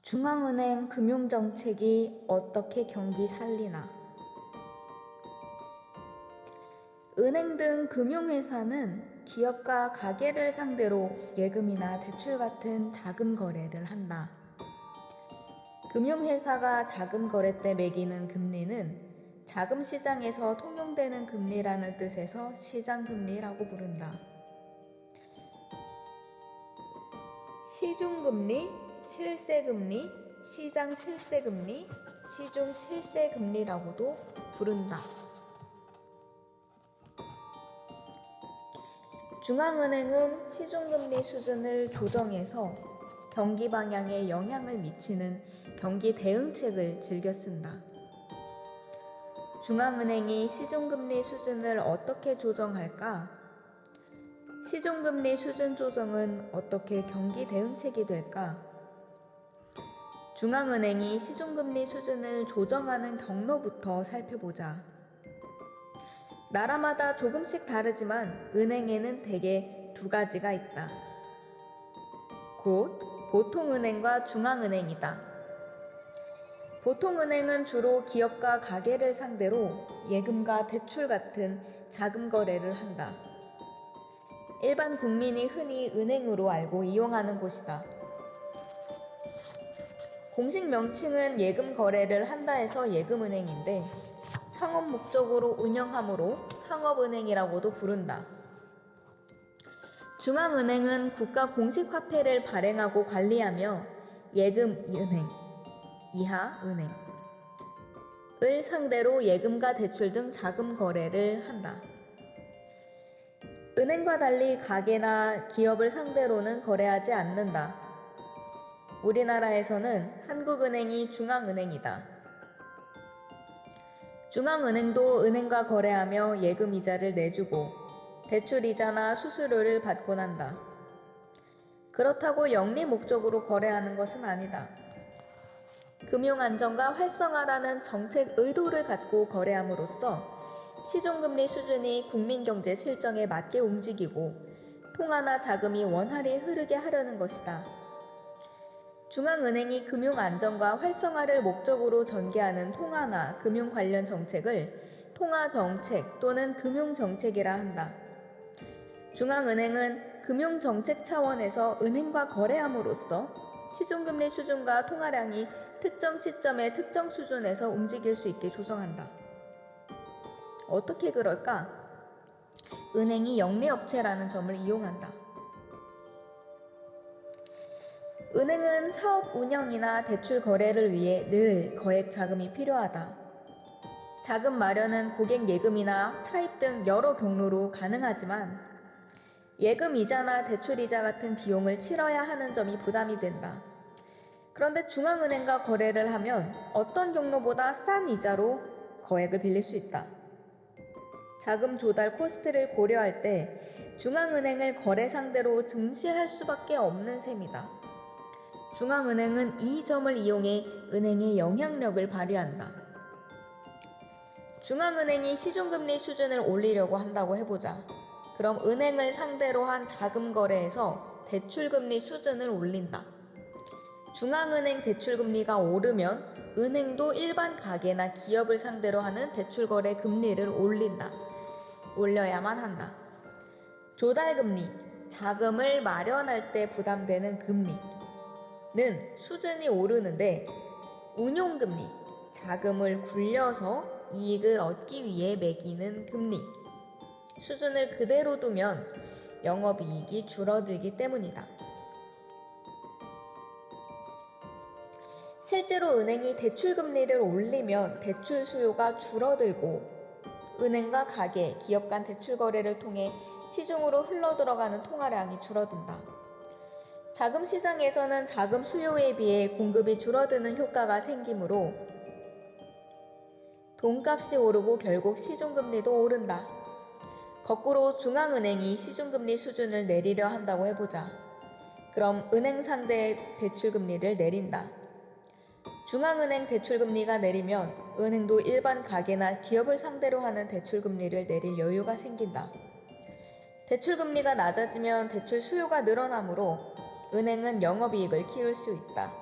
중앙은행 금융정책이 어떻게 경기 살리나? 은행 등 금융회사는 기업과 가게를 상대로 예금이나 대출 같은 자금 거래를 한다. 금융회사가 자금 거래 때 매기는 금리는 자금 시장에서 통용되는 금리라는 뜻에서 시장금리라고 부른다. 시중금리, 실세금리, 시장실세금리, 시중실세금리라고도 부른다. 중앙은행은 시중금리 수준을 조정해서 경기 방향에 영향을 미치는 경기 대응책을 즐겨 쓴다. 중앙은행이 시중금리 수준을 어떻게 조정할까? 시중금리 수준 조정은 어떻게 경기 대응책이 될까? 중앙은행이 시중금리 수준을 조정하는 경로부터 살펴보자. 나라마다 조금씩 다르지만 은행에는 대개 두 가지가 있다. 곧 보통은행과 중앙은행이다. 보통은행은 주로 기업과 가게를 상대로 예금과 대출 같은 자금 거래를 한다. 일반 국민이 흔히 은행으로 알고 이용하는 곳이다. 공식 명칭은 예금 거래를 한다 해서 예금은행인데 상업 목적으로 운영하므로 상업은행이라고도 부른다. 중앙은행은 국가 공식 화폐를 발행하고 관리하며 예금은행, 이하은행을 상대로 예금과 대출 등 자금 거래를 한다. 은행과 달리 가게나 기업을 상대로는 거래하지 않는다. 우리나라에서는 한국은행이 중앙은행이다. 중앙은행도 은행과 거래하며 예금이자를 내주고 대출이자나 수수료를 받곤 한다. 그렇다고 영리 목적으로 거래하는 것은 아니다. 금융안정과 활성화라는 정책 의도를 갖고 거래함으로써 시중금리 수준이 국민경제 실정에 맞게 움직이고 통화나 자금이 원활히 흐르게 하려는 것이다. 중앙은행이 금융안정과 활성화를 목적으로 전개하는 통화나 금융 관련 정책을 통화정책 또는 금융정책이라 한다. 중앙은행은 금융정책 차원에서 은행과 거래함으로써 시중금리 수준과 통화량이 특정 시점의 특정 수준에서 움직일 수 있게 조정한다. 어떻게 그럴까? 은행이 영리업체라는 점을 이용한다. 은행은 사업 운영이나 대출 거래를 위해 늘 거액 자금이 필요하다. 자금 마련은 고객 예금이나 차입 등 여러 경로로 가능하지만 예금 이자나 대출 이자 같은 비용을 치러야 하는 점이 부담이 된다. 그런데 중앙은행과 거래를 하면 어떤 경로보다 싼 이자로 거액을 빌릴 수 있다. 자금 조달 코스트를 고려할 때 중앙은행을 거래 상대로 증시할 수밖에 없는 셈이다. 중앙은행은 이 점을 이용해 은행의 영향력을 발휘한다. 중앙은행이 시중금리 수준을 올리려고 한다고 해보자. 그럼 은행을 상대로 한 자금 거래에서 대출금리 수준을 올린다. 중앙은행 대출금리가 오르면 은행도 일반 가게나 기업을 상대로 하는 대출거래 금리를 올려야만 한다. 조달금리, 자금을 마련할 때 부담되는 금리는 수준이 오르는데 운용금리, 자금을 굴려서 이익을 얻기 위해 매기는 금리, 수준을 그대로 두면 영업이익이 줄어들기 때문이다. 실제로 은행이 대출금리를 올리면 대출 수요가 줄어들고 은행과 가게, 기업 간 대출 거래를 통해 시중으로 흘러들어가는 통화량이 줄어든다. 자금 시장에서는 자금 수요에 비해 공급이 줄어드는 효과가 생기므로 돈값이 오르고 결국 시중금리도 오른다. 거꾸로 중앙은행이 시중금리 수준을 내리려 한다고 해보자. 그럼 은행 상대 대출금리를 내린다. 중앙은행 대출금리가 내리면 은행도 일반 가게나 기업을 상대로 하는 대출금리를 내릴 여유가 생긴다. 대출금리가 낮아지면 대출 수요가 늘어나므로 은행은 영업이익을 키울 수 있다.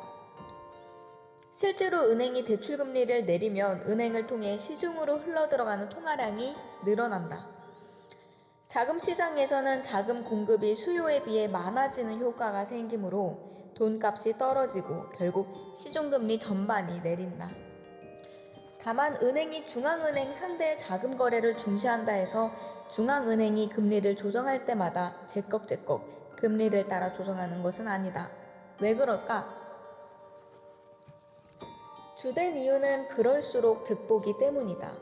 실제로 은행이 대출금리를 내리면 은행을 통해 시중으로 흘러들어가는 통화량이 늘어난다. 자금 시장에서는 자금 공급이 수요에 비해 많아지는 효과가 생기므로 돈값이 떨어지고 결국 시중금리 전반이 내린다. 다만 은행이 중앙은행 상대 자금 거래를 중시한다 해서 중앙은행이 금리를 조정할 때마다 제꺽제꺽 금리를 따라 조정하는 것은 아니다. 왜 그럴까? 주된 이유는 그럴수록 득보기 때문이다.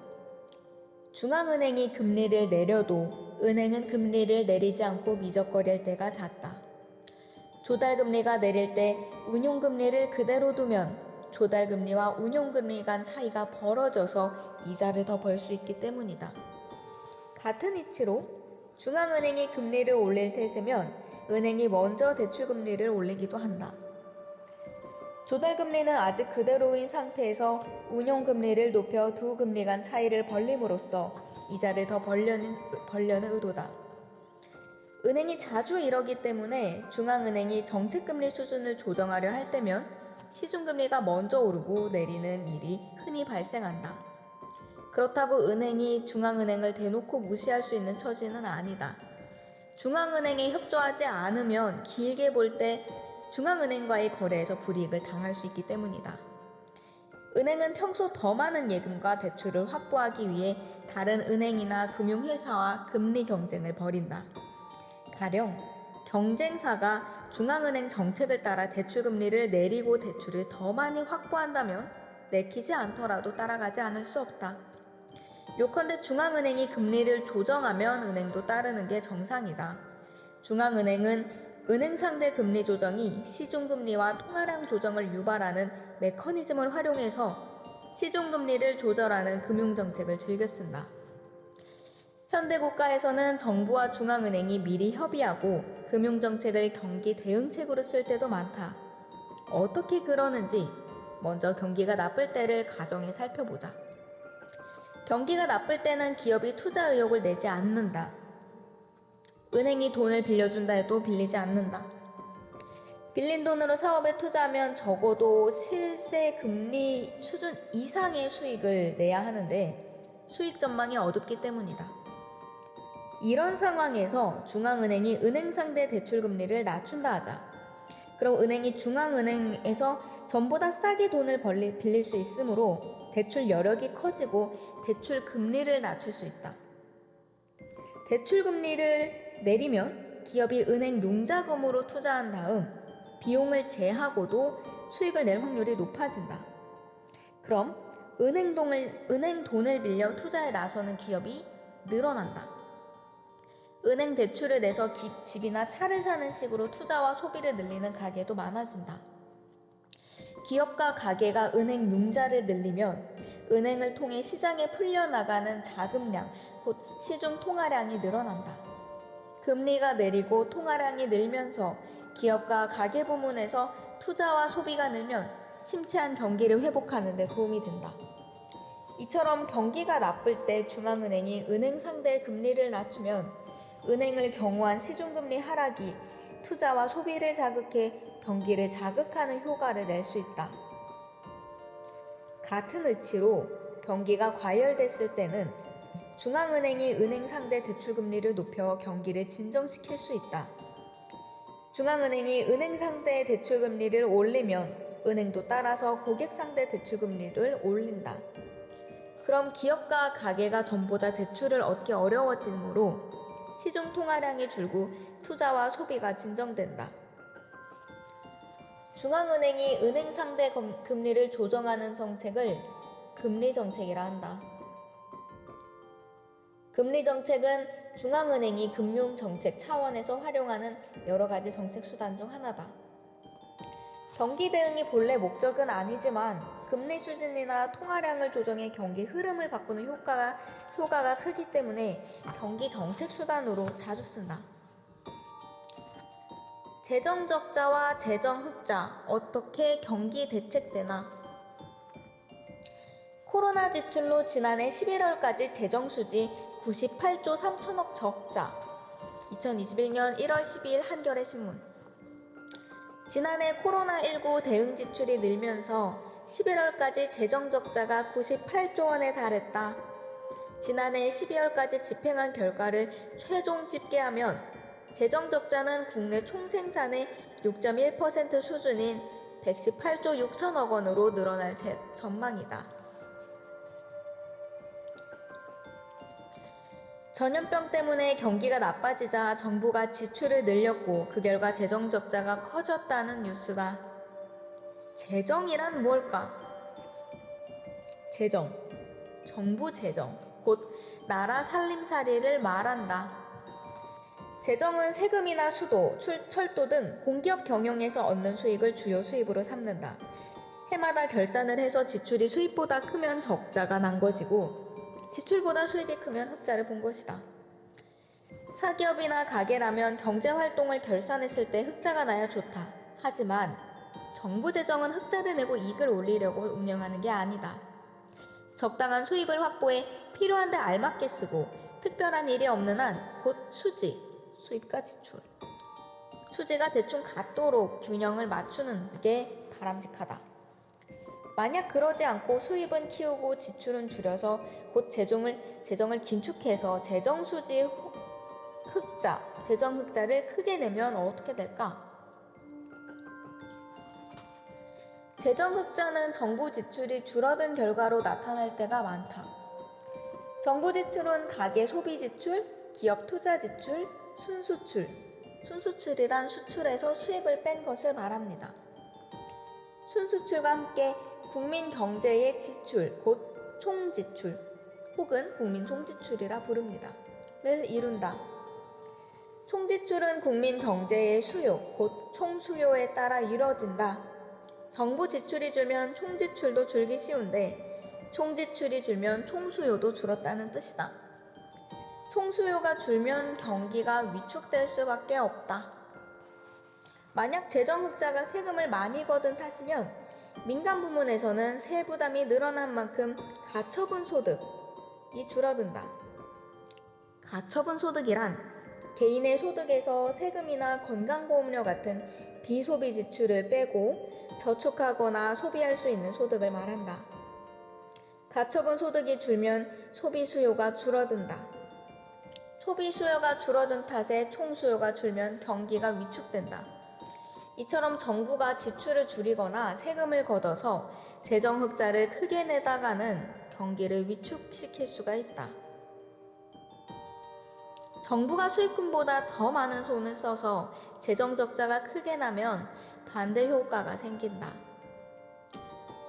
중앙은행이 금리를 내려도 은행은 금리를 내리지 않고 미적거릴 때가 잦다. 조달금리가 내릴 때 운용금리를 그대로 두면 조달금리와 운용금리 간 차이가 벌어져서 이자를 더 벌 수 있기 때문이다. 같은 이치로 중앙은행이 금리를 올릴 태세면 은행이 먼저 대출금리를 올리기도 한다. 조달금리는 아직 그대로인 상태에서 운용금리를 높여 두 금리 간 차이를 벌림으로써 이자를 더 벌려는 의도다. 은행이 자주 이러기 때문에 중앙은행이 정책금리 수준을 조정하려 할 때면 시중금리가 먼저 오르고 내리는 일이 흔히 발생한다. 그렇다고 은행이 중앙은행을 대놓고 무시할 수 있는 처지는 아니다. 중앙은행이 협조하지 않으면 길게 볼 때 중앙은행과의 거래에서 불이익을 당할 수 있기 때문이다. 은행은 평소 더 많은 예금과 대출을 확보하기 위해 다른 은행이나 금융회사와 금리 경쟁을 벌인다. 가령 경쟁사가 중앙은행 정책을 따라 대출금리를 내리고 대출을 더 많이 확보한다면 내키지 않더라도 따라가지 않을 수 없다. 요컨대 중앙은행이 금리를 조정하면 은행도 따르는 게 정상이다. 중앙은행은 은행 상대 금리 조정이 시중금리와 통화량 조정을 유발하는 메커니즘을 활용해서 시중금리를 조절하는 금융정책을 즐겨 쓴다. 현대국가에서는 정부와 중앙은행이 미리 협의하고 금융정책을 경기 대응책으로 쓸 때도 많다. 어떻게 그러는지 먼저 경기가 나쁠 때를 가정해 살펴보자. 경기가 나쁠 때는 기업이 투자 의욕을 내지 않는다. 은행이 돈을 빌려준다 해도 빌리지 않는다. 빌린 돈으로 사업에 투자하면 적어도 실세 금리 수준 이상의 수익을 내야 하는데 수익 전망이 어둡기 때문이다. 이런 상황에서 중앙은행이 은행 상대 대출 금리를 낮춘다 하자. 그럼 은행이 중앙은행에서 전보다 싸게 돈을 빌릴 수 있으므로 대출 여력이 커지고 대출 금리를 낮출 수 있다. 대출 금리를 내리면 기업이 은행 융자금으로 투자한 다음 비용을 제하고도 수익을 낼 확률이 높아진다. 그럼 은행 돈을 빌려 투자에 나서는 기업이 늘어난다. 은행 대출을 내서 집이나 차를 사는 식으로 투자와 소비를 늘리는 가게도 많아진다. 기업과 가게가 은행 융자를 늘리면 은행을 통해 시장에 풀려나가는 자금량, 곧 시중 통화량이 늘어난다. 금리가 내리고 통화량이 늘면서 기업과 가계 부문에서 투자와 소비가 늘면 침체한 경기를 회복하는 데 도움이 된다. 이처럼 경기가 나쁠 때 중앙은행이 은행 상대 금리를 낮추면 은행을 경우한 시중금리 하락이 투자와 소비를 자극해 경기를 자극하는 효과를 낼 수 있다. 같은 의치로 경기가 과열됐을 때는 중앙은행이 은행 상대 대출금리를 높여 경기를 진정시킬 수 있다. 중앙은행이 은행 상대 대출금리를 올리면 은행도 따라서 고객 상대 대출금리를 올린다. 그럼 기업과 가게가 전보다 대출을 얻기 어려워지므로 시중 통화량이 줄고 투자와 소비가 진정된다. 중앙은행이 은행 상대 금리를 조정하는 정책을 금리 정책이라 한다. 금리 정책은 중앙은행이 금융정책 차원에서 활용하는 여러 가지 정책 수단 중 하나다. 경기 대응이 본래 목적은 아니지만 금리 수준이나 통화량을 조정해 경기 흐름을 바꾸는 효과가 크기 때문에 경기 정책 수단으로 자주 쓴다. 재정 적자와 재정 흑자, 어떻게 경기 대책되나? 코로나 지출로 지난해 11월까지 재정 수지 98조 3천억 적자. 2021년 1월 12일 한겨레 신문. 지난해 코로나19 대응 지출이 늘면서 11월까지 재정적자가 98조 원에 달했다. 지난해 12월까지 집행한 결과를 최종 집계하면 재정적자는 국내 총생산의 6.1% 수준인 118조 6천억 원으로 늘어날 전망이다. 전염병 때문에 경기가 나빠지자 정부가 지출을 늘렸고 그 결과 재정적자가 커졌다는 뉴스다. 재정이란 뭘까? 재정, 정부 재정, 곧 나라 살림살이를 말한다. 재정은 세금이나 수도, 철도 등 공기업 경영에서 얻는 수익을 주요 수입으로 삼는다. 해마다 결산을 해서 지출이 수입보다 크면 적자가 난 것이고 지출보다 수입이 크면 흑자를 본 것이다. 사기업이나 가게라면 경제활동을 결산했을 때 흑자가 나야 좋다. 하지만 정부 재정은 흑자를 내고 이익을 올리려고 운영하는 게 아니다. 적당한 수입을 확보해 필요한 데 알맞게 쓰고 특별한 일이 없는 한 곧 수지, 수입과 지출. 수지가 대충 같도록 균형을 맞추는 게 바람직하다. 만약 그러지 않고 수입은 키우고 지출은 줄여서 곧 재정을 긴축해서 재정수지 흑자, 재정 흑자를 크게 내면 어떻게 될까? 재정 흑자는 정부 지출이 줄어든 결과로 나타날 때가 많다. 정부 지출은 가계 소비 지출, 기업 투자 지출, 순수출. 순수출이란 수출에서 수입을 뺀 것을 말합니다. 순수출과 함께 국민 경제의 지출, 곧 총지출, 혹은 국민 총지출이라 부릅니다. 를 이룬다. 총지출은 국민 경제의 수요, 곧 총수요에 따라 이뤄진다. 정부 지출이 줄면 총지출도 줄기 쉬운데 총지출이 줄면 총수요도 줄었다는 뜻이다. 총수요가 줄면 경기가 위축될 수밖에 없다. 만약 재정 흑자가 세금을 많이 거둔 탓이면 민간 부문에서는 세 부담이 늘어난 만큼 가처분 소득이 줄어든다. 가처분 소득이란 개인의 소득에서 세금이나 건강보험료 같은 비소비 지출을 빼고 저축하거나 소비할 수 있는 소득을 말한다. 가처분 소득이 줄면 소비 수요가 줄어든다. 소비 수요가 줄어든 탓에 총수요가 줄면 경기가 위축된다. 이처럼 정부가 지출을 줄이거나 세금을 걷어서 재정 흑자를 크게 내다가는 경기를 위축시킬 수가 있다. 정부가 수입금보다 더 많은 돈을 써서 재정 적자가 크게 나면 반대 효과가 생긴다.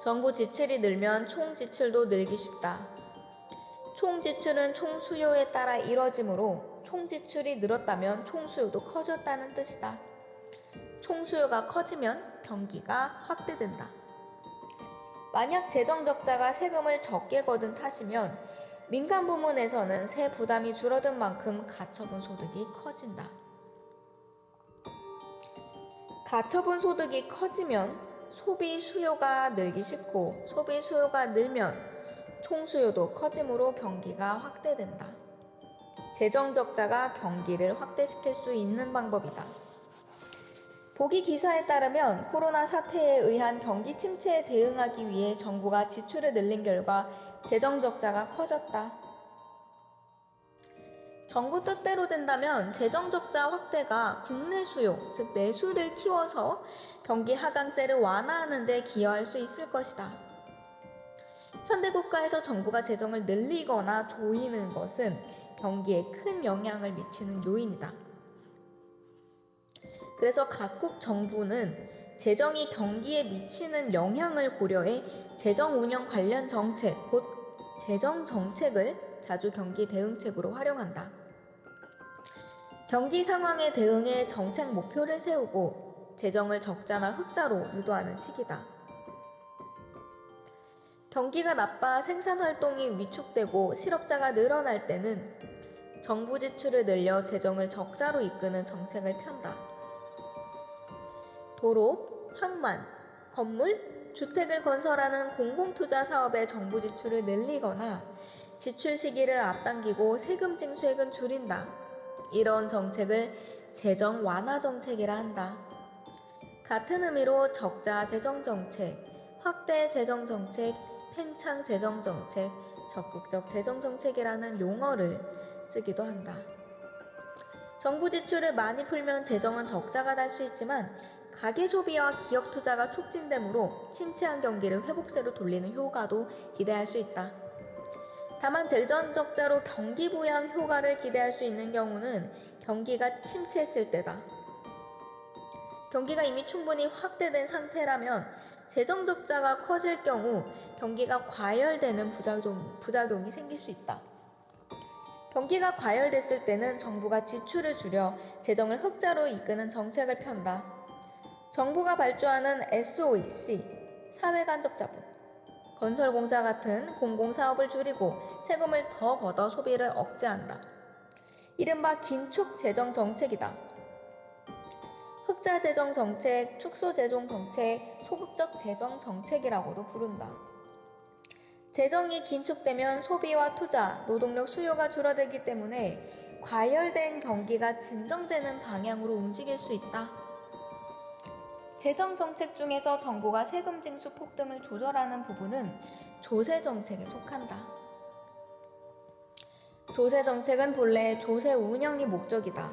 정부 지출이 늘면 총 지출도 늘기 쉽다. 총 지출은 총 수요에 따라 이뤄지므로 총 지출이 늘었다면 총 수요도 커졌다는 뜻이다. 총 수요가 커지면 경기가 확대된다. 만약 재정 적자가 세금을 적게 거둔 탓이면 민간 부문에서는 세 부담이 줄어든 만큼 가처분 소득이 커진다. 가처분 소득이 커지면 소비 수요가 늘기 쉽고 소비 수요가 늘면 총수요도 커지므로 경기가 확대된다. 재정 적자가 경기를 확대시킬 수 있는 방법이다. 보기 기사에 따르면 코로나 사태에 의한 경기 침체에 대응하기 위해 정부가 지출을 늘린 결과 재정 적자가 커졌다. 정부 뜻대로 된다면 재정 적자 확대가 국내 수요, 즉 내수를 키워서 경기 하강세를 완화하는 데 기여할 수 있을 것이다. 현대국가에서 정부가 재정을 늘리거나 조이는 것은 경기에 큰 영향을 미치는 요인이다. 그래서 각국 정부는 재정이 경기에 미치는 영향을 고려해 재정 운영 관련 정책, 곧 재정 정책을 자주 경기 대응책으로 활용한다. 경기 상황에 대응해 정책 목표를 세우고 재정을 적자나 흑자로 유도하는 시기다. 경기가 나빠 생산활동이 위축되고 실업자가 늘어날 때는 정부 지출을 늘려 재정을 적자로 이끄는 정책을 편다. 도로, 항만, 건물, 주택을 건설하는 공공투자 사업의 정부 지출을 늘리거나 지출 시기를 앞당기고 세금 징수액은 줄인다. 이런 정책을 재정 완화 정책이라 한다. 같은 의미로 적자 재정 정책, 확대 재정정책, 팽창 재정정책, 적극적 재정정책이라는 용어를 쓰기도 한다. 정부 지출을 많이 풀면 재정은 적자가 날 수 있지만 가계소비와 기업 투자가 촉진되므로 침체한 경기를 회복세로 돌리는 효과도 기대할 수 있다. 다만 재정 적자로 경기 부양 효과를 기대할 수 있는 경우는 경기가 침체했을 때다. 경기가 이미 충분히 확대된 상태라면 재정 적자가 커질 경우 경기가 과열되는 부작용이 생길 수 있다. 경기가 과열됐을 때는 정부가 지출을 줄여 재정을 흑자로 이끄는 정책을 편다. 정부가 발주하는 SOEC, 사회간접자본, 건설공사 같은 공공사업을 줄이고 세금을 더 걷어 소비를 억제한다. 이른바 긴축재정정책이다. 흑자재정정책, 축소재정정책, 소극적 재정정책이라고도 부른다. 재정이 긴축되면 소비와 투자, 노동력 수요가 줄어들기 때문에 과열된 경기가 진정되는 방향으로 움직일 수 있다. 재정정책 중에서 정부가 세금 징수 폭등을 조절하는 부분은 조세정책에 속한다. 조세정책은 본래 조세 운영이 목적이다.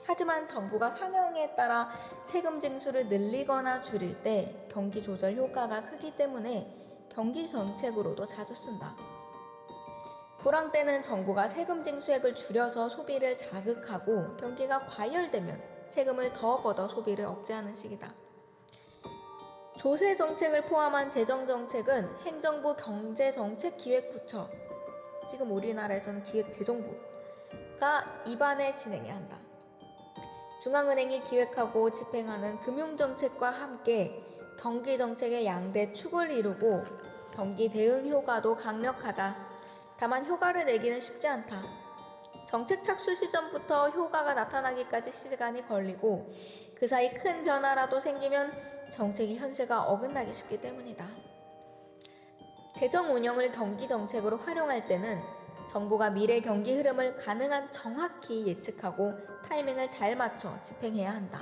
하지만 정부가 상황에 따라 세금 징수를 늘리거나 줄일 때 경기 조절 효과가 크기 때문에 경기 정책으로도 자주 쓴다. 불황 때는 정부가 세금 징수액을 줄여서 소비를 자극하고 경기가 과열되면 세금을 더 걷어 소비를 억제하는 식이다. 조세 정책을 포함한 재정 정책은 행정부 경제정책기획부처, 지금 우리나라에서는 기획재정부가 입안에 진행해야 한다. 중앙은행이 기획하고 집행하는 금융정책과 함께 경기정책의 양대 축을 이루고 경기 대응 효과도 강력하다. 다만 효과를 내기는 쉽지 않다. 정책 착수 시점부터 효과가 나타나기까지 시간이 걸리고 그 사이 큰 변화라도 생기면 정책이 현실과 어긋나기 쉽기 때문이다. 재정 운영을 경기 정책으로 활용할 때는 정부가 미래 경기 흐름을 가능한 정확히 예측하고 타이밍을 잘 맞춰 집행해야 한다.